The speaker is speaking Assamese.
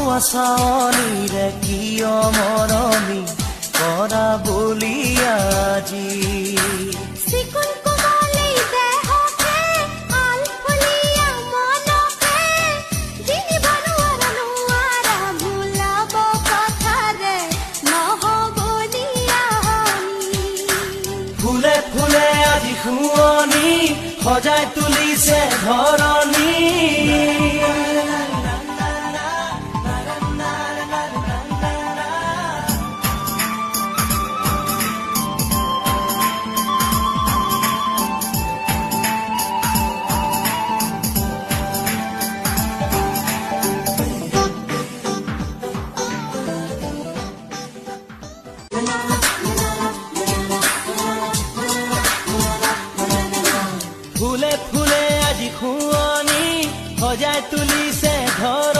চাৱনিৰে কিয় মৰমি কৰা বুলি আজি চিকুণ কোমলী দেহকে আলফুলীয়া মনকে জিনিব নোৱাৰা ভুলাব কথাৰে নহ'বলীয়া ফুলে ফুলে আজি শুৱনি সজাই তুলিছে ধৰণী ফুলে ফুলে আজি শুৱনি সজাই তুলিছে ধৰণী